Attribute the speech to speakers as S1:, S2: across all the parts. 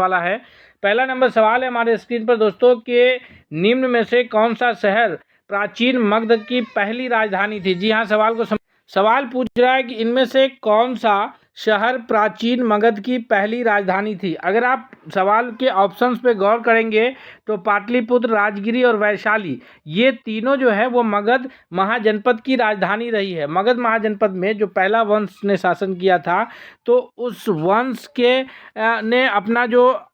S1: वाला है। पहला नंबर सवाल है हमारे स्क्रीन पर दोस्तों कि निम्न में से कौन सा शहर प्राचीन मगध की पहली राजधानी थी। जी हाँ, सवाल पूछ रहा है कि इनमें से कौन सा शहर प्राचीन मगध की पहली राजधानी थी। अगर आप सवाल के ऑप्शंस पे गौर करेंगे तो पाटलिपुत्र, राजगिरी और वैशाली, ये तीनों जो है वो मगध महाजनपद की राजधानी रही है। मगध महाजनपद में जो पहला वंश ने शासन किया था तो उस वंश के ने अपना जो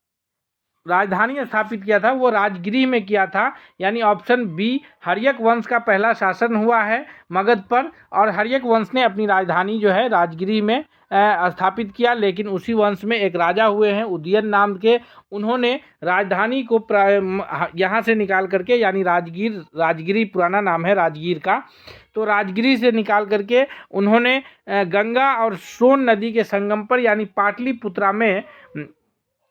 S1: राजधानी स्थापित किया था वो राजगिरी में किया था। यानी ऑप्शन बी, हर्यक वंश का पहला शासन हुआ है मगध पर और हर्यक वंश ने अपनी राजधानी जो है राजगिरी में स्थापित किया। लेकिन उसी वंश में एक राजा हुए हैं उदयन नाम के, उन्होंने राजधानी को यहाँ से निकाल करके, यानी राजगिरी पुराना नाम है राजगीर का, तो राजगिरी से निकाल करके उन्होंने गंगा और सोन नदी के संगम पर यानी पाटलिपुत्रा में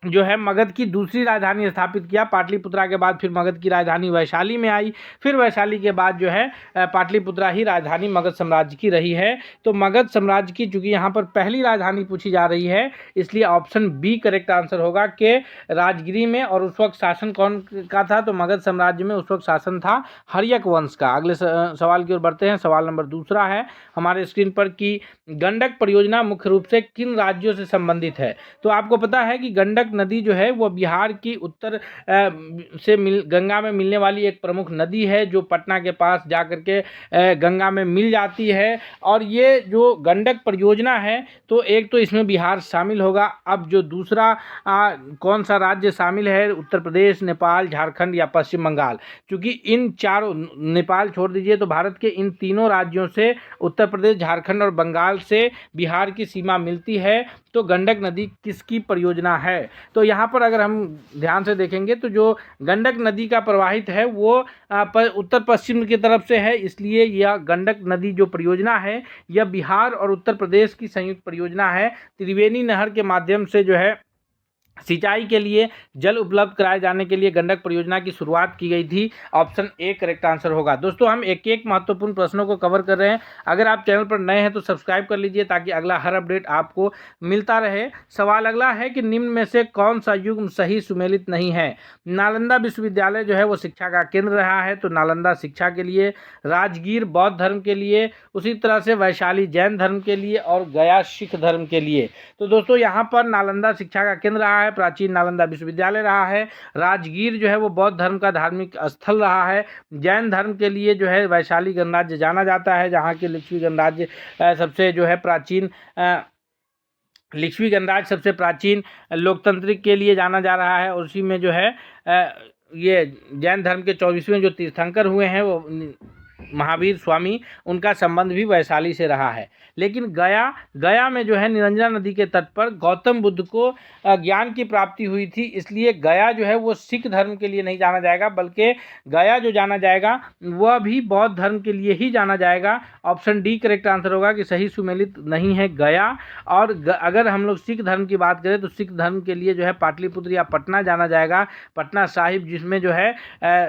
S1: जो है मगध की दूसरी राजधानी स्थापित किया। पाटलिपुत्रा के बाद फिर मगध की राजधानी वैशाली में आई, फिर वैशाली के बाद जो है पाटलिपुत्रा ही राजधानी मगध साम्राज्य की रही है। तो मगध साम्राज्य की चूंकि यहाँ पर पहली राजधानी पूछी जा रही है, इसलिए ऑप्शन बी करेक्ट आंसर होगा कि राजगिरी में। और उस वक्त शासन कौन का था, तो मगध साम्राज्य में उस वक्त शासन था हर्यक वंश का। अगले सवाल की ओर बढ़ते हैं। सवाल नंबर दूसरा है हमारे स्क्रीन पर कि गंडक परियोजना मुख्य रूप से किन राज्यों से संबंधित है। तो आपको पता है कि गंडक नदी जो है वो बिहार की उत्तर से गंगा में मिलने वाली एक प्रमुख नदी है, जो पटना के पास जाकर के गंगा में मिल जाती है। और ये जो गंडक परियोजना है तो एक तो इसमें बिहार शामिल होगा। अब जो दूसरा कौन सा राज्य शामिल है, उत्तर प्रदेश, नेपाल, झारखंड या पश्चिम बंगाल। क्योंकि इन चारों, नेपाल छोड़ दीजिए, तो भारत के इन तीनों राज्यों से उत्तर प्रदेश, झारखंड और बंगाल से बिहार की सीमा मिलती है। तो गंडक नदी किसकी परियोजना है। तो यहाँ पर अगर हम ध्यान से देखेंगे तो जो गंडक नदी का प्रवाहित है वो उत्तर पश्चिम की तरफ से है, इसलिए यह गंडक नदी जो परियोजना है यह बिहार और उत्तर प्रदेश की संयुक्त परियोजना है। त्रिवेणी नहर के माध्यम से जो है सिंचाई के लिए जल उपलब्ध कराए जाने के लिए गंडक परियोजना की शुरुआत की गई थी। ऑप्शन ए करेक्ट आंसर होगा। दोस्तों, हम एक एक महत्वपूर्ण प्रश्नों को कवर कर रहे हैं। अगर आप चैनल पर नए हैं तो सब्सक्राइब कर लीजिए ताकि अगला हर अपडेट आपको मिलता रहे। सवाल अगला है कि निम्न में से कौन सा युग्म सही सुमेलित नहीं है। नालंदा विश्वविद्यालय जो है वो शिक्षा का केंद्र रहा है, तो नालंदा शिक्षा के लिए, राजगीर बौद्ध धर्म के लिए, उसी तरह से वैशाली जैन धर्म के लिए और गया सिख धर्म के लिए। तो दोस्तों, यहाँ पर नालंदा शिक्षा का केंद्र रहा है, प्राचीन नालंदा विश्वविद्यालय रहा है। राजगीर जो है वो बौद्ध धर्म का धार्मिक स्थल रहा है। जैन धर्म के लिए जो है वैशाली गणराज्य जाना जाता है, जहाँ के लिच्छवी गणराज्य सबसे जो है प्राचीन लिच्छवी गणराज्य सबसे प्राचीन लोकतांत्रिक के लिए जाना जा रहा है। और उसी में जो है ये जैन धर्म के 24वें जो तीर्थंकर हुए हैं वो महावीर स्वामी, उनका संबंध भी वैशाली से रहा है। लेकिन गया में जो है निरंजना नदी के तट पर गौतम बुद्ध को ज्ञान की प्राप्ति हुई थी, इसलिए गया जो है वो सिख धर्म के लिए नहीं जाना जाएगा, बल्कि गया जो जाना जाएगा वह भी बौद्ध धर्म के लिए ही जाना जाएगा। ऑप्शन डी करेक्ट आंसर होगा कि सही सुमेलित नहीं है गया। और अगर हम लोग सिख धर्म की बात करें तो सिख धर्म के लिए जो है पाटलिपुत्र या पटना जाना जाएगा, पटना साहिब, जिसमें जो है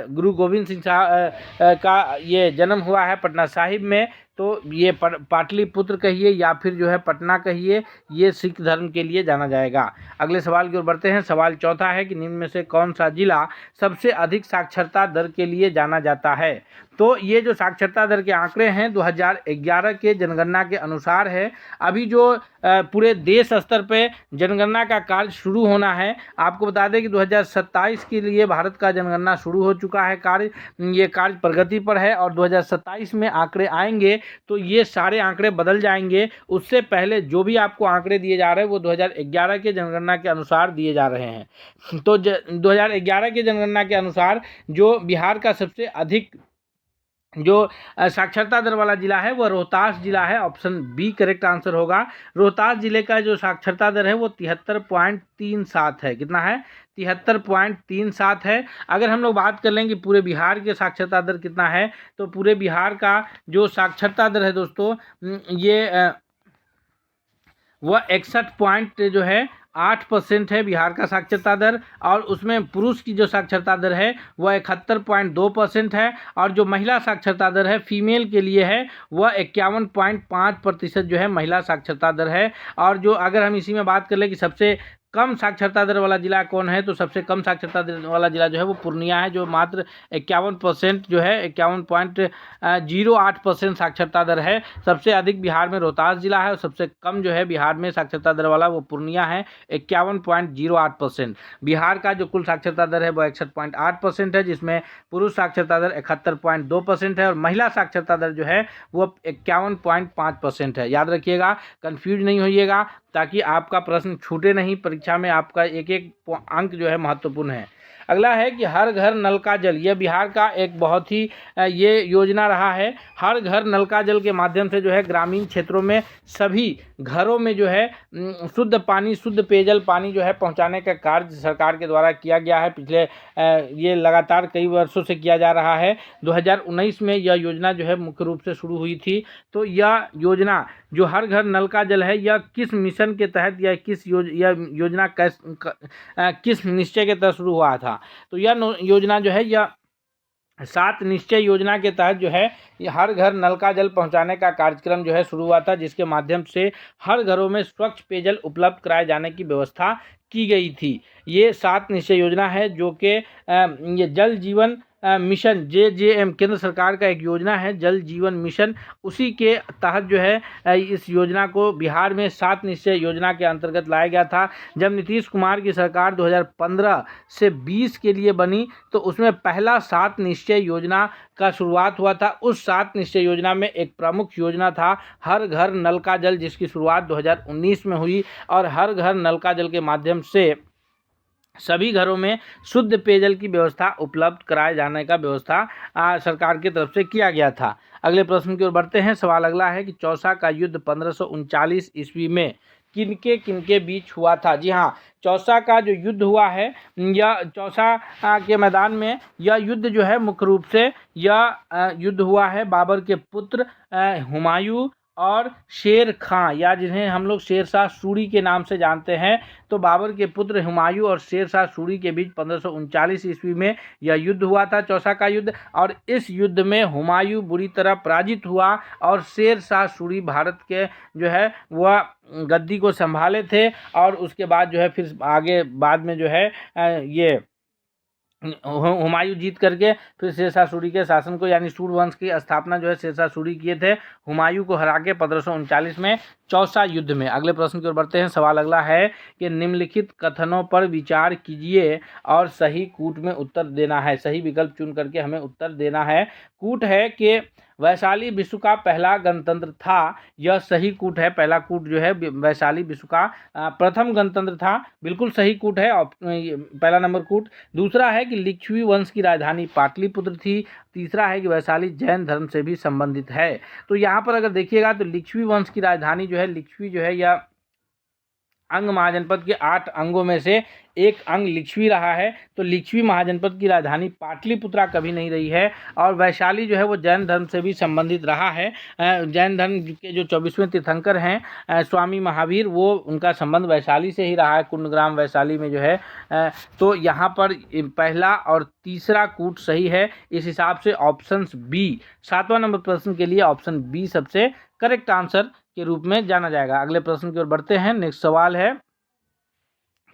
S1: गुरु गोविंद सिंह का ये जन्म हुआ है पटना साहिब में। तो ये पाटलिपुत्र कहिए या फिर जो है पटना कहिए, ये सिख धर्म के लिए जाना जाएगा। अगले सवाल की ओर बढ़ते हैं। सवाल चौथा है कि निम्न में से कौन सा जिला सबसे अधिक साक्षरता दर के लिए जाना जाता है। तो ये जो साक्षरता दर के आंकड़े हैं 2011 के जनगणना के अनुसार है। अभी जो पूरे देश स्तर पे जनगणना का कार्य शुरू होना है। आपको बता दें कि 2027 के लिए भारत का जनगणना शुरू हो चुका है कार्य, ये कार्य प्रगति पर है और 2027 में आंकड़े आएंगे तो ये सारे आंकड़े बदल जाएंगे। उससे पहले जो भी आपको आंकड़े दिए जा रहे हैं वो 2011 के जनगणना के अनुसार दिए जा रहे हैं। तो 2011 के जनगणना के अनुसार जो बिहार का सबसे अधिक जो साक्षरता दर वाला जिला है वह रोहतास जिला है। ऑप्शन बी करेक्ट आंसर होगा। रोहतास जिले का जो साक्षरता दर है वो 73.37 है। कितना है? 73.37 है। अगर हम लोग बात कर लेंगे पूरे बिहार के साक्षरता दर कितना है, तो पूरे बिहार का जो साक्षरता दर है दोस्तों ये वह 61.8% है बिहार का साक्षरता दर। और उसमें पुरुष की जो साक्षरता दर है वह 71.2% है। और जो महिला साक्षरता दर है फीमेल के लिए है वह 51.5% जो है महिला साक्षरता दर है। और जो अगर हम इसी में बात कर ले कि सबसे कम साक्षरता दर वाला जिला कौन है? तो सबसे कम साक्षरता दर वाला जिला जो है वो पूर्णिया है, जो मात्र 51% जो है 51.08% साक्षरता दर है। सबसे अधिक बिहार में रोहतास जिला है और सबसे कम जो है बिहार में साक्षरता दर वाला वो पूर्णिया है, 51.08%। बिहार का जो कुल साक्षरता दर है वो 61.8% है, जिसमें पुरुष साक्षरता दर 71.2% है और महिला साक्षरता दर जो है वो 51.5% है। याद रखिएगा, कंफ्यूज नहीं होइएगा, ताकि आपका प्रश्न छूटे नहीं। परीक्षा में आपका एक एक अंक जो है महत्वपूर्ण है। अगला है कि हर घर नल का जल, यह बिहार का एक बहुत ही ये योजना रहा है। हर घर नल का जल के माध्यम से जो है ग्रामीण क्षेत्रों में सभी घरों में जो है शुद्ध पानी, शुद्ध पेयजल पानी जो है पहुंचाने का कार्य सरकार के द्वारा किया गया है। पिछले ये लगातार कई वर्षों से किया जा रहा है। 2019 में यह योजना जो है मुख्य रूप से शुरू हुई थी। तो यह योजना जो हर घर नल का जल है, यह किस मिशन के तहत या यह योजना किस निश्चय के तहत शुरू हुआ था? तो यह योजना जो है यह 7 निश्चय योजना के तहत जो है हर घर नल का जल पहुंचाने का कार्यक्रम जो है शुरू हुआ था, जिसके माध्यम से हर घरों में स्वच्छ पेयजल उपलब्ध कराए जाने की व्यवस्था की गई थी। ये 7 निश्चय योजना है जो कि ये जल जीवन मिशन JJM केंद्र सरकार का एक योजना है, जल जीवन मिशन। उसी के तहत जो है इस योजना को बिहार में 7 निश्चय योजना के अंतर्गत लाया गया था। जब नीतीश कुमार की सरकार 2015 से 20 के लिए बनी तो उसमें पहला 7 निश्चय योजना का शुरुआत हुआ था। उस 7 निश्चय योजना में एक प्रमुख योजना था हर घर नल का जल, जिसकी शुरुआत 2019 में हुई और हर घर नल का जल के माध्यम से सभी घरों में शुद्ध पेयजल की व्यवस्था उपलब्ध कराए जाने का व्यवस्था सरकार की तरफ से किया गया था। अगले प्रश्न की ओर बढ़ते हैं। सवाल अगला है कि चौसा का युद्ध 1539 ईस्वी में किनके किनके बीच हुआ था? जी हाँ, चौसा का जो युद्ध हुआ है, यह चौसा के मैदान में यह युद्ध जो है मुख्य रूप से यह युद्ध हुआ है बाबर के पुत्र हुमायूं और शेर खां, या जिन्हें हम लोग शेरशाह सूरी के नाम से जानते हैं। तो बाबर के पुत्र हुमायूं और शेरशाह सूरी के बीच 1539 ईस्वी में यह युद्ध हुआ था, चौसा का युद्ध। और इस युद्ध में हुमायूं बुरी तरह पराजित हुआ और शेरशाह सूरी भारत के जो है वह गद्दी को संभाले थे। और उसके बाद जो है फिर आगे बाद में जो है ये हुमायूं जीत करके फिर शेरशाह सूरी के शासन को, यानी सूरवंश की स्थापना जो है शेरशाह सूरी किए थे, हुमायूं को हरा के 1539 में चौसा युद्ध में। अगले प्रश्न की ओर बढ़ते हैं। सवाल अगला है कि निम्नलिखित कथनों पर विचार कीजिए और सही कूट में उत्तर देना है। सही विकल्प चुन करके हमें उत्तर देना है। कूट है कि वैशाली विश्व का पहला गणतंत्र था, यह सही कूट है। पहला कूट जो है वैशाली विश्व का प्रथम गणतंत्र था, बिल्कुल सही कूट है, पहला नंबर कूट। दूसरा है कि लिच्छवी वंश की राजधानी पाटलिपुत्र थी। तीसरा है कि वैशाली जैन धर्म से भी संबंधित है। तो यहाँ पर अगर देखिएगा तो लिच्छवी वंश की राजधानी जो है, लिच्छवी जो है यह अंग महाजनपद के 8 अंगों में से एक अंग लिच्छवी रहा है। तो लिच्छवी महाजनपद की राजधानी पाटलिपुत्रा कभी नहीं रही है। और वैशाली जो है वो जैन धर्म से भी संबंधित रहा है। जैन धर्म के जो 24वें तीर्थंकर हैं स्वामी महावीर, वो उनका संबंध वैशाली से ही रहा है, कुंडग्राम वैशाली में जो है। तो यहाँ पर पहला और तीसरा कूट सही है। इस हिसाब से ऑप्शन बी, 7वां नंबर प्रश्न के लिए ऑप्शन बी सबसे करेक्ट आंसर के रूप में जाना जाएगा। अगले प्रश्न की ओर बढ़ते हैं। नेक्स्ट सवाल है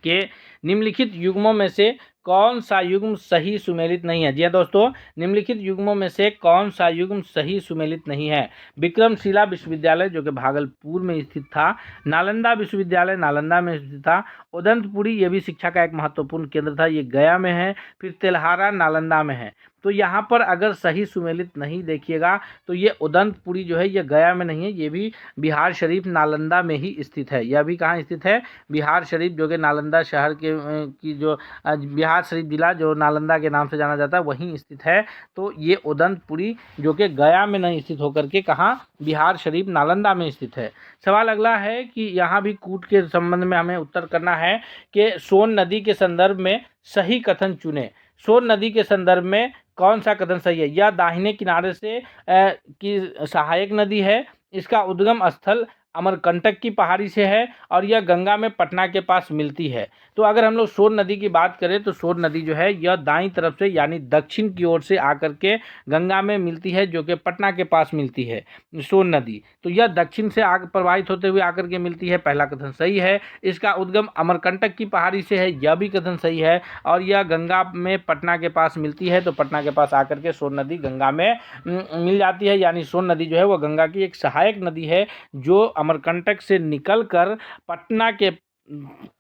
S1: कि निम्नलिखित युग्मों में से कौन सा युग्म सही सुमेलित नहीं है? जी हाँ दोस्तों, निम्नलिखित युग्मों में से कौन सा युग्म सही सुमेलित नहीं है? विक्रमशिला विश्वविद्यालय जो कि भागलपुर में स्थित था, नालंदा विश्वविद्यालय नालंदा में स्थित था, उदंतपुरी ये भी शिक्षा का एक महत्वपूर्ण केंद्र था, ये गया में है, फिर तेल्हारा नालंदा में है। तो यहाँ पर अगर सही सुमेलित नहीं देखिएगा तो ये उदंतपुरी जो है ये गया में नहीं है, ये भी बिहार शरीफ नालंदा में ही स्थित है। यह भी कहाँ स्थित है? बिहार शरीफ जो कि नालंदा शहर के की जो बिहार शरीफ जिला जो नालंदा के नाम से जाना जाता है वहीं स्थित है। तो ये उदंतपुरी जो कि गया में नहीं स्थित होकर के कहाँ? बिहार शरीफ नालंदा में स्थित है। सवाल अगला है कि यहाँ भी कूट के संबंध में हमें उत्तर करना है कि सोन नदी के संदर्भ में सही कथन चुने। सोन नदी के संदर्भ में कौन सा कथन सही है? यह दाहिने किनारे से की सहायक नदी है, इसका उद्गम स्थल अमरकंटक की पहाड़ी से है और यह गंगा में पटना के पास मिलती है। तो अगर हम लोग सोन नदी की बात करें तो सोन नदी जो है यह दाईं तरफ से यानी दक्षिण की ओर से आकर के गंगा में मिलती है, जो कि पटना के पास मिलती है सोन नदी। तो यह दक्षिण से आगे प्रवाहित होते हुए आकर के मिलती है, पहला कथन सही है। इसका उद्गम अमरकंटक की पहाड़ी से है, यह भी कथन सही है। और यह गंगा में पटना के पास मिलती है, तो पटना के पास आकर के सोन नदी गंगा में मिल जाती है। यानी सोन नदी जो है वो गंगा की एक सहायक नदी है, जो अमरकंटक से निकलकर पटना के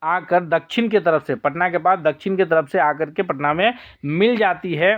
S1: आकर दक्षिण की तरफ से, पटना के पास दक्षिण की तरफ से आकर के पटना में मिल जाती है।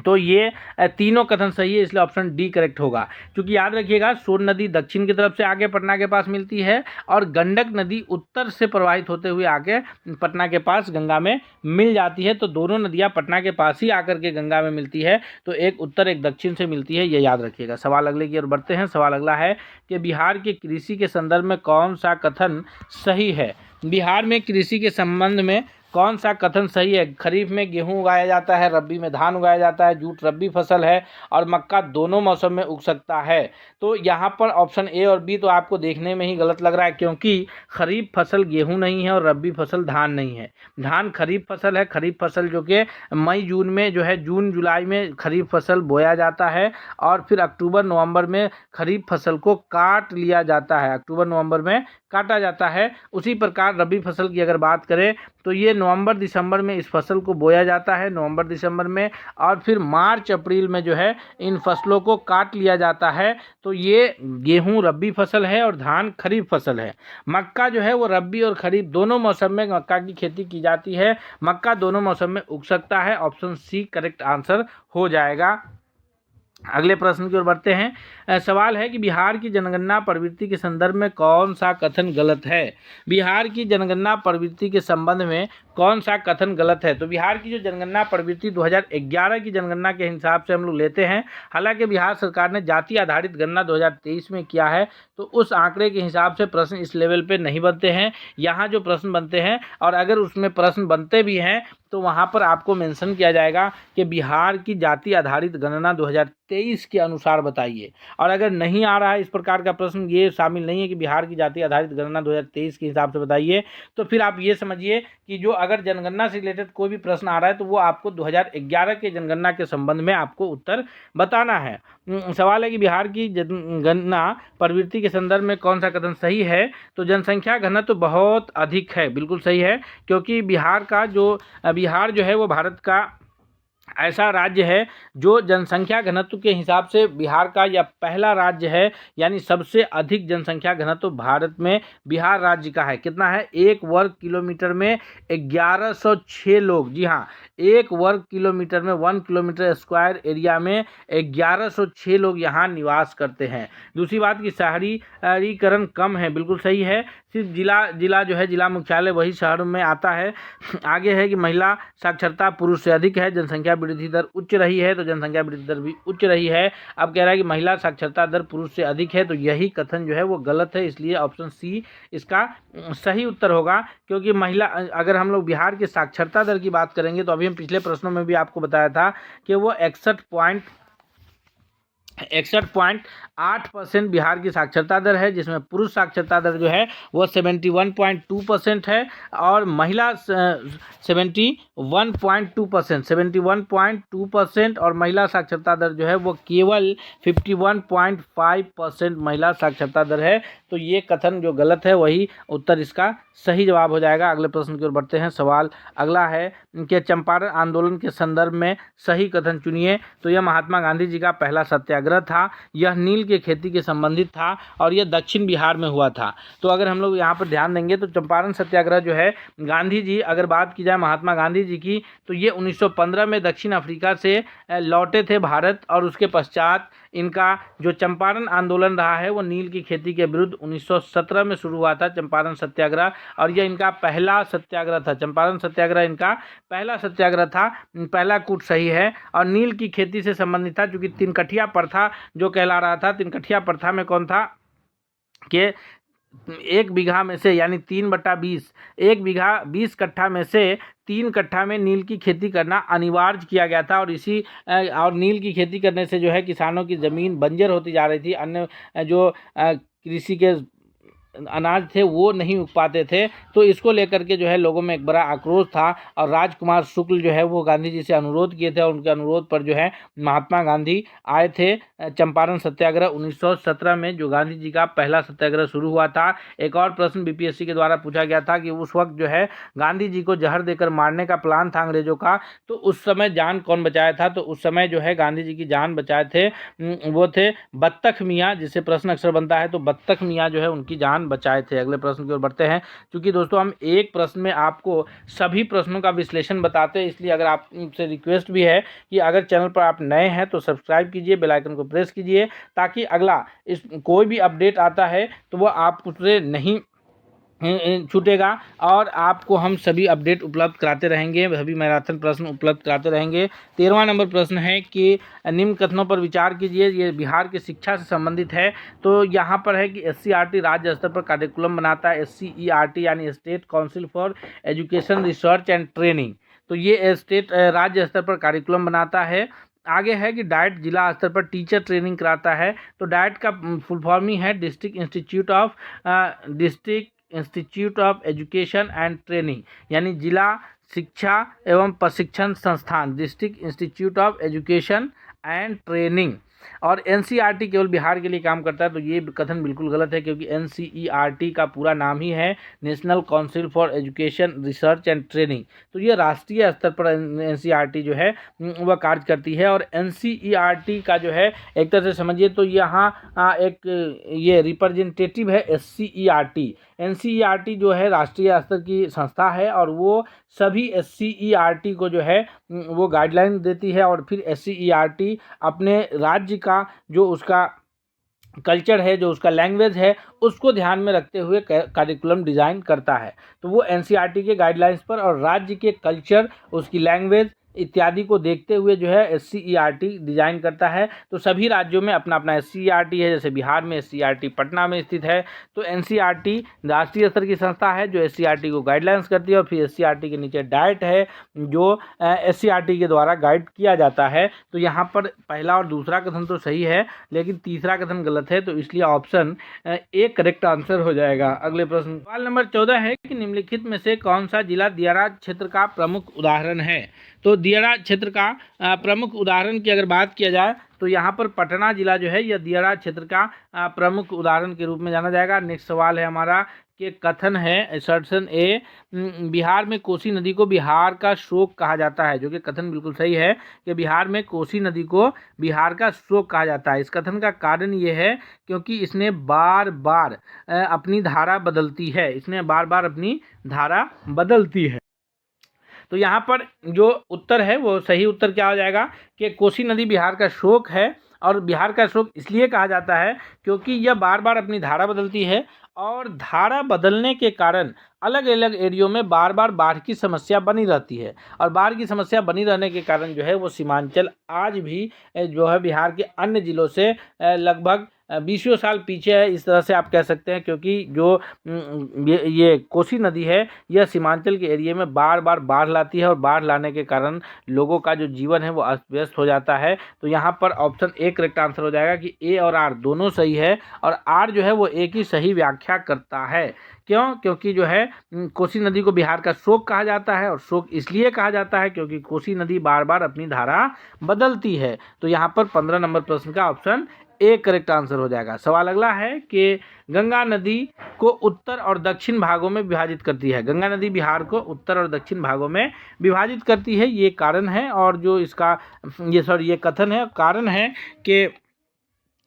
S1: तो ये तीनों कथन सही है, इसलिए ऑप्शन डी करेक्ट होगा। क्योंकि याद रखिएगा सोन नदी दक्षिण की तरफ से आगे पटना के पास मिलती है और गंडक नदी उत्तर से प्रवाहित होते हुए आगे पटना के पास गंगा में मिल जाती है। तो दोनों नदियां पटना के पास ही आकर के गंगा में मिलती है, तो एक उत्तर एक दक्षिण से मिलती है, ये याद रखिएगा। सवाल अगले की ओर बढ़ते हैं। सवाल अगला है कि बिहार के कृषि के संदर्भ में कौन सा कथन सही है। बिहार में कृषि के संबंध में कौन सा कथन सही है। खरीफ में गेहूं उगाया जाता है, रबी में धान उगाया जाता है, जूट रबी फसल है और मक्का दोनों मौसम में उग सकता है। तो यहाँ पर ऑप्शन ए और बी तो आपको देखने में ही गलत लग रहा है, क्योंकि खरीफ फसल गेहूं नहीं है और रबी फसल धान नहीं है। धान खरीफ फसल है, खरीफ फसल जो कि मई जून में जो है जून जुलाई में खरीफ फसल बोया जाता है और फिर अक्टूबर नवंबर में खरीफ फसल को काट लिया जाता है, अक्टूबर नवंबर में काटा जाता है। उसी प्रकार रबी फसल की अगर बात करें तो ये नवंबर दिसंबर में इस फसल को बोया जाता है, नवंबर दिसंबर में, और फिर मार्च अप्रैल में जो है इन फसलों को काट लिया जाता है। तो ये गेहूं रबी फसल है और धान खरीफ फसल है। मक्का जो है वो रबी और खरीफ दोनों मौसम में मक्का की खेती की जाती है, मक्का दोनों मौसम में उग सकता है। ऑप्शन सी करेक्ट आंसर हो जाएगा। अगले प्रश्न की ओर बढ़ते हैं। सवाल है कि बिहार की जनगणना प्रवृत्ति के संदर्भ में कौन सा कथन गलत है। बिहार की जनगणना प्रवृत्ति के संबंध में कौन सा कथन गलत है। तो बिहार की जो जनगणना प्रवृत्ति 2011 की जनगणना के हिसाब से हम लोग लेते हैं, हालांकि बिहार सरकार ने जाति आधारित गणना 2023 में किया है, तो उस आंकड़े के हिसाब से प्रश्न इस लेवल पे नहीं बनते हैं। यहाँ जो प्रश्न बनते हैं, और अगर उसमें प्रश्न बनते भी हैं तो वहाँ पर आपको मेंशन किया जाएगा कि बिहार की जाति आधारित गणना 2023 के अनुसार बताइए। और अगर नहीं आ रहा है इस प्रकार का प्रश्न, ये शामिल नहीं है कि बिहार की जाति आधारित गणना 2023 के हिसाब से बताइए, तो फिर आप ये समझिए कि जो अगर जनगणना से रिलेटेड कोई भी प्रश्न आ रहा है तो वो आपको 2011 के जनगणना के संबंध में आपको उत्तर बताना है। सवाल है कि बिहार की जनगणना प्रवृत्ति के संदर्भ में कौन सा कथन सही है। तो जनसंख्या घनत्व तो बहुत अधिक है, बिल्कुल सही है, क्योंकि बिहार जो है वो भारत का ऐसा राज्य है जो जनसंख्या घनत्व के हिसाब से बिहार का यह पहला राज्य है, यानी सबसे अधिक जनसंख्या घनत्व भारत में बिहार राज्य का है। कितना है? 1 वर्ग किलोमीटर में 1106 लोग। जी हाँ, 1 वर्ग किलोमीटर में 1 किलोमीटर स्क्वायर एरिया में 1106 लोग यहाँ निवास करते हैं। दूसरी बात कि शहरीकरण कम है, बिल्कुल सही है। सिर्फ जिला जो है जिला मुख्यालय वही शहरों में आता है। आगे है कि महिला साक्षरता पुरुष से अधिक है, जनसंख्या वृद्धि दर उच्च रही है, तो जनसंख्या वृद्धि दर भी उच्च रही है। अब कह रहा है कि महिला साक्षरता दर पुरुष से अधिक है, तो यही कथन जो है वो गलत है, इसलिए ऑप्शन सी इसका सही उत्तर होगा। क्योंकि महिला, अगर हम लोग बिहार की साक्षरता दर की बात करेंगे तो अभी हम पिछले प्रश्नों में भी आपको बताया था कि वो 61.8% बिहार की साक्षरता दर है, जिसमें पुरुष साक्षरता दर जो है वो 71.2% है और महिला 71.2% और महिला साक्षरता दर जो है वो केवल 51.5% महिला साक्षरता दर है। तो ये कथन जो गलत है वही उत्तर इसका सही जवाब हो जाएगा। अगले प्रश्न की ओर बढ़ते हैं। सवाल अगला है कि चंपारण आंदोलन के संदर्भ में सही कथन चुनिए। तो यह महात्मा गांधी जी का पहला सत्याग्रह था, यह नील के खेती के संबंधित था और यह दक्षिण बिहार में हुआ था। तो अगर हम लोग यहाँ पर ध्यान देंगे तो चंपारण सत्याग्रह जो है, गांधी जी, अगर बात की जाए महात्मा गांधी जी की, तो ये 1915 में दक्षिण अफ्रीका से लौटे थे भारत, और उसके पश्चात इनका जो चंपारण आंदोलन रहा है वो नील की खेती के विरुद्ध 1917 में शुरू हुआ था, चंपारण सत्याग्रह, और यह इनका पहला सत्याग्रह था। चंपारण सत्याग्रह इनका पहला सत्याग्रह था, पहला कूट सही है, और नील की खेती से संबंधित था, क्योंकि तिनकठिया प्रथा जो कहला रहा था। तिनकठिया प्रथा में कौन था कि 1 बीघा में से, यानी 3/20, 1 बीघा 20 कट्ठा में से 3 कट्ठा में नील की खेती करना अनिवार्य किया गया था, और नील की खेती करने से जो है किसानों की ज़मीन बंजर होती जा रही थी। अन्य जो कृषि के अनाज थे वो नहीं उग पाते थे। तो इसको लेकर के जो है लोगों में एक बड़ा आक्रोश था और राजकुमार शुक्ल जो है वो गांधी जी से अनुरोध किए थे और उनके अनुरोध पर जो है महात्मा गांधी आए थे। चंपारण सत्याग्रह 1917 में जो गांधी जी का पहला सत्याग्रह शुरू हुआ था। एक और प्रश्न बीपीएससी के द्वारा पूछा गया था कि उस वक्त जो है गांधी जी को जहर देकर मारने का प्लान था अंग्रेजों का, तो उस समय जान कौन बचाया था? तो उस समय जो है गांधी जी की जान बचाए थे वो थे बत्तख मियाँ, जिससे प्रश्न अक्सर बनता है, तो बत्तख मियाँ जो है उनकी जान बचाए थे। अगले प्रश्न की ओर बढ़ते हैं। क्योंकि दोस्तों हम एक प्रश्न में आपको सभी प्रश्नों का विश्लेषण बताते हैं, इसलिए अगर आपसे रिक्वेस्ट भी है कि अगर चैनल पर आप नए हैं तो सब्सक्राइब कीजिए, बेल आइकन को प्रेस कीजिए, ताकि अगला इस कोई भी अपडेट आता है तो वो आप उससे नहीं छूटेगा और आपको हम सभी अपडेट उपलब्ध कराते रहेंगे, सभी मैराथन प्रश्न उपलब्ध कराते रहेंगे। 13वां नंबर प्रश्न है कि निम्न कथनों पर विचार कीजिए, ये बिहार की शिक्षा से संबंधित है। तो यहाँ पर है कि SCERT राज्य स्तर पर कार्यक्रम बनाता है। SCERT यानी state council for education research and training, तो ये स्टेट राज्य स्तर पर कार्यक्रम बनाता है। आगे है कि डाइट जिला स्तर पर टीचर ट्रेनिंग कराता है। तो डाइट का फुल फॉर्म ही है district institute of education and training, यानी जिला शिक्षा एवं प्रशिक्षण संस्थान, district institute of education and training. और NCERT केवल बिहार के लिए काम करता है, तो ये कथन बिल्कुल गलत है, क्योंकि NCERT का पूरा नाम ही है national council for education research and training. तो ये राष्ट्रीय स्तर पर NCERT जो है वह कार्य करती है। और NCERT का जो है एक तरह से समझिए तो यहाँ एक ये रिप्रेजेंटेटिव है SCERT। NCERT जो है राष्ट्रीय स्तर की संस्था है और वो सभी SCERT को जो है वो गाइडलाइन देती है, और फिर SCERT अपने राज्य का जो उसका कल्चर है, जो उसका लैंग्वेज है, उसको ध्यान में रखते हुए करिकुलम डिज़ाइन करता है। तो वो NCERT के गाइडलाइंस पर और राज्य के कल्चर, उसकी लैंग्वेज इत्यादि को देखते हुए जो है SCERT डिज़ाइन करता है। तो सभी राज्यों में अपना अपना SCERT है, जैसे बिहार में SCERT पटना में स्थित है। तो NCERT राष्ट्रीय स्तर की संस्था है जो SCERT को गाइडलाइंस करती है, और फिर SCERT के नीचे डाइट है जो SCERT के द्वारा गाइड किया जाता है। तो यहाँ पर पहला और दूसरा कथन तो सही है, लेकिन तीसरा कथन गलत है, तो इसलिए ऑप्शन ए करेक्ट आंसर हो जाएगा। अगले प्रश्न सवाल नंबर 14 है कि निम्नलिखित में से कौन सा जिला दियारा क्षेत्र का प्रमुख उदाहरण है? तो दियारा क्षेत्र का प्रमुख उदाहरण की अगर बात किया जाए तो यहाँ पर पटना जिला जो है यह दियारा क्षेत्र का प्रमुख उदाहरण के रूप में जाना जाएगा। नेक्स्ट सवाल है हमारा कि कथन है असर्शन ए, बिहार में कोसी नदी को बिहार का शोक कहा जाता है, जो कि कथन बिल्कुल सही है कि बिहार में कोसी नदी को बिहार का शोक कहा जाता है। इस कथन का कारण ये है क्योंकि इसने बार बार अपनी धारा बदलती है, इसने बार बार अपनी धारा बदलती है। तो यहाँ पर जो उत्तर है वो सही उत्तर क्या हो जाएगा कि कोसी नदी बिहार का शोक है, और बिहार का शोक इसलिए कहा जाता है क्योंकि यह बार बार अपनी धारा बदलती है, और धारा बदलने के कारण अलग अलग एरियो में बार बार बाढ़ की समस्या बनी रहती है, और बाढ़ की समस्या बनी रहने के कारण जो है वो सीमांचल आज भी जो है बिहार के अन्य जिलों से लगभग 20 साल पीछे है, इस तरह से आप कह सकते हैं। क्योंकि जो ये कोसी नदी है यह सीमांचल के एरिया में बार बार बाढ़ लाती है, और बाढ़ लाने के कारण लोगों का जो जीवन है वो अस्त व्यस्त हो जाता है। तो यहाँ पर ऑप्शन ए करेक्ट आंसर हो जाएगा कि ए और आर दोनों सही है, और आर जो है वो एक ही सही व्याख्या करता है। क्यों? क्योंकि जो है कोसी नदी को बिहार का शोक कहा जाता है, और शोक इसलिए कहा जाता है क्योंकि कोसी नदी बार बार अपनी धारा बदलती है। तो यहाँ पर 15 नंबर प्रश्न का ऑप्शन ए करेक्ट आंसर हो जाएगा। सवाल अगला है कि गंगा नदी को उत्तर और दक्षिण भागों में विभाजित करती है। गंगा नदी बिहार को उत्तर और दक्षिण भागों में विभाजित करती है, ये कारण है, और जो इसका ये कथन है, कारण है कि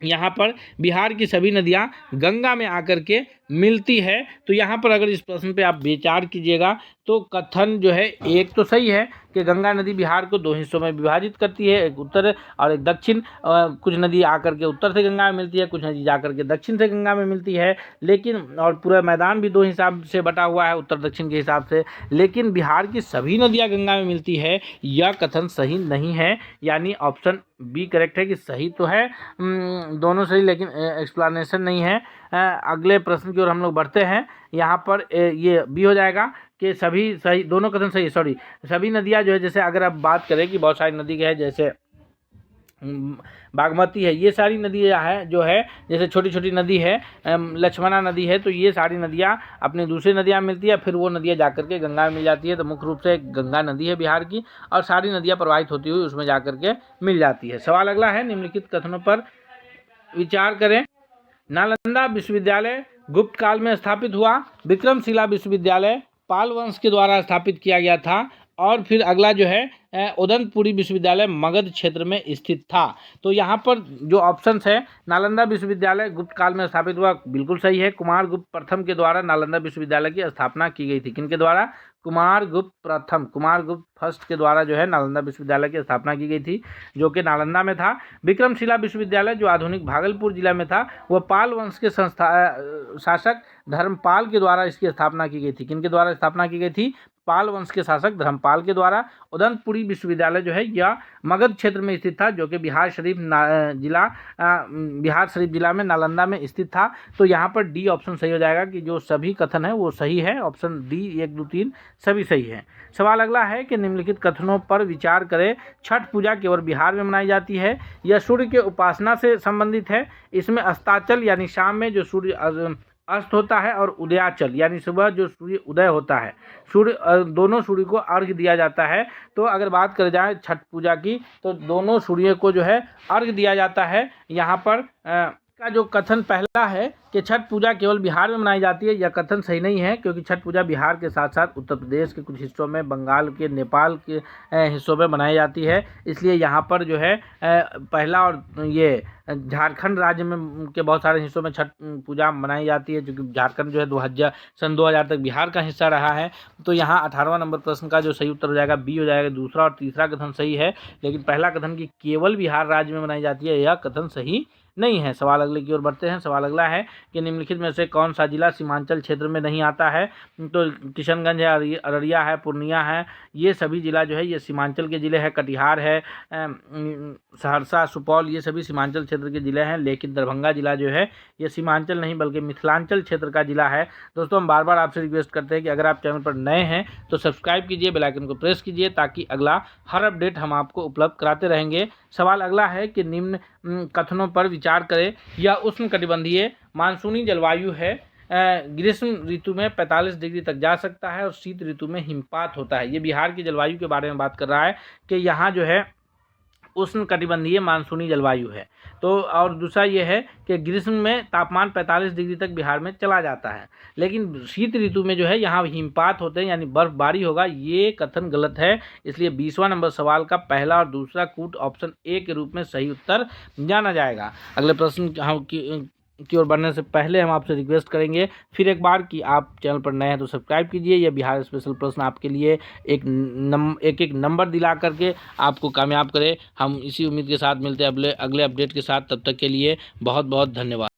S1: यहाँ पर बिहार की सभी नदियाँ गंगा में आकर के मिलती है। तो यहाँ पर अगर इस प्रश्न पे आप विचार कीजिएगा तो कथन जो है एक तो सही है कि गंगा नदी बिहार को दो हिस्सों में विभाजित करती है, एक उत्तर और एक दक्षिण। कुछ नदी आकर के उत्तर से गंगा में मिलती है, कुछ नदी जाकर के दक्षिण से गंगा में मिलती है, लेकिन और पूरा मैदान भी दो हिसाब से बटा हुआ है, उत्तर दक्षिण के हिसाब से। लेकिन बिहार की सभी नदियाँ गंगा में मिलती है, यह कथन सही नहीं है, यानी ऑप्शन बी करेक्ट है कि सही तो है दोनों सही, लेकिन एक्सप्लेनेशन नहीं है। अगले प्रश्न की ओर हम लोग बढ़ते हैं। यहाँ पर ये बी हो जाएगा कि सभी सही, दोनों कथन सही, सभी नदियाँ जो है, जैसे अगर आप बात करें कि बहुत सारी नदी है, जैसे बागमती है, ये सारी नदियाँ है जो है, जैसे छोटी छोटी नदी है लक्ष्मणा नदी है, तो ये सारी नदियाँ अपनी दूसरी नदियाँ मिलती है, फिर वो नदियाँ जाकर के गंगा में मिल जाती है। तो मुख्य रूप से गंगा नदी है बिहार की, और सारी नदियाँ प्रवाहित होती हुई उसमें जाकर के मिल जाती है। सवाल अगला है, निम्नलिखित कथनों पर विचार करें। नालंदा विश्वविद्यालय गुप्त काल में स्थापित हुआ। विक्रमशिला विश्वविद्यालय पाल वंश के द्वारा स्थापित किया गया था। और फिर अगला जो है उदंतपुरी विश्वविद्यालय मगध क्षेत्र में स्थित था। तो यहाँ पर जो ऑप्शंस है, नालंदा विश्वविद्यालय गुप्त काल में स्थापित हुआ, बिल्कुल सही है। कुमार गुप्त प्रथम के द्वारा नालंदा विश्वविद्यालय की स्थापना की गई थी। किनके द्वारा? कुमार गुप्त प्रथम, कुमार गुप्त फर्स्ट के द्वारा जो है नालंदा विश्वविद्यालय की स्थापना की गई थी, जो कि नालंदा में था। विक्रमशिला विश्वविद्यालय जो आधुनिक भागलपुर जिला में था, वह पाल वंश के शासक धर्मपाल के द्वारा इसकी स्थापना की गई थी। किनके द्वारा स्थापना की गई थी? पाल वंश के शासक धर्मपाल के द्वारा। उदंतपुरी विश्वविद्यालय जो है यह मगध क्षेत्र में स्थित था, जो कि बिहार शरीफ जिला में नालंदा में स्थित था। तो यहाँ पर डी ऑप्शन सही हो जाएगा कि जो सभी कथन है वो सही है। ऑप्शन डी 1, 2, 3 सभी सही है। सवाल अगला है कि निम्नलिखित कथनों पर विचार करें। छठ पूजा केवल बिहार में मनाई जाती है, यह सूर्य के उपासना से संबंधित है। इसमें अस्ताचल यानी शाम में जो सूर्य अस्त होता है, और उदयाचल यानी सुबह जो सूर्य उदय होता है, दोनों सूर्य को अर्घ्य दिया जाता है। तो अगर बात कर जाए छठ पूजा की, तो दोनों सूर्य को जो है अर्घ्य दिया जाता है। यहाँ पर का जो कथन पहला है कि छठ पूजा केवल बिहार में मनाई जाती है, यह कथन सही नहीं है, क्योंकि छठ पूजा बिहार के साथ साथ उत्तर प्रदेश के कुछ हिस्सों में, बंगाल के, नेपाल के हिस्सों में मनाई जाती है। इसलिए यहाँ पर जो है पहला, और ये झारखंड राज्य में के बहुत सारे हिस्सों में छठ पूजा मनाई जाती है, क्योंकि झारखंड जो है सन 2000 तक बिहार का हिस्सा रहा है। तो यहाँ 18वां नंबर प्रश्न का जो सही उत्तर हो जाएगा बी हो जाएगा। दूसरा और तीसरा कथन सही है, लेकिन पहला कथन की केवल बिहार राज्य में मनाई जाती है, यह कथन सही नहीं है। सवाल अगले की ओर बढ़ते हैं। सवाल अगला है कि निम्नलिखित में से कौन सा जिला सीमांचल क्षेत्र में नहीं आता है? तो किशनगंज है, अररिया है, पूर्णिया है, ये सभी जिला जो है ये सीमांचल के जिले हैं। कटिहार है, सहरसा, सुपौल, ये सभी सीमांचल क्षेत्र के जिले हैं। लेकिन दरभंगा जिला जो है ये सीमांचल नहीं बल्कि मिथिलांचल क्षेत्र का जिला है। दोस्तों, हम बार बार आपसे रिक्वेस्ट करते हैं कि अगर आप चैनल पर नए हैं तो सब्सक्राइब कीजिए, बेल आइकन को प्रेस कीजिए, ताकि अगला हर अपडेट हम आपको उपलब्ध कराते रहेंगे। सवाल अगला है कि निम्न कथनों पर विचार करें। यह उष्णकटिबंधीय मानसूनी जलवायु है। ग्रीष्म ऋतु में 45 डिग्री तक जा सकता है, और शीत ऋतु में हिमपात होता है। ये बिहार की जलवायु के बारे में बात कर रहा है कि यहाँ जो है उष्णकटिबंधीय मानसूनी जलवायु है। तो और दूसरा ये है कि ग्रीष्म में तापमान 45 डिग्री तक बिहार में चला जाता है, लेकिन शीत ऋतु में जो है यहाँ हिमपात होते हैं, यानी बर्फबारी होगा। ये कथन गलत है। इसलिए 20वां नंबर सवाल का पहला और दूसरा कूट ऑप्शन ए के रूप में सही उत्तर जाना जाएगा। अगले प्रश्न की ओर बढ़ने से पहले हम आपसे रिक्वेस्ट करेंगे फिर एक बार कि आप चैनल पर नए हैं तो सब्सक्राइब कीजिए। यह बिहार स्पेशल प्रश्न आपके लिए एक नंबर दिला करके आपको कामयाब करे। हम इसी उम्मीद के साथ मिलते हैं अगले अपडेट के साथ। तब तक के लिए बहुत बहुत धन्यवाद।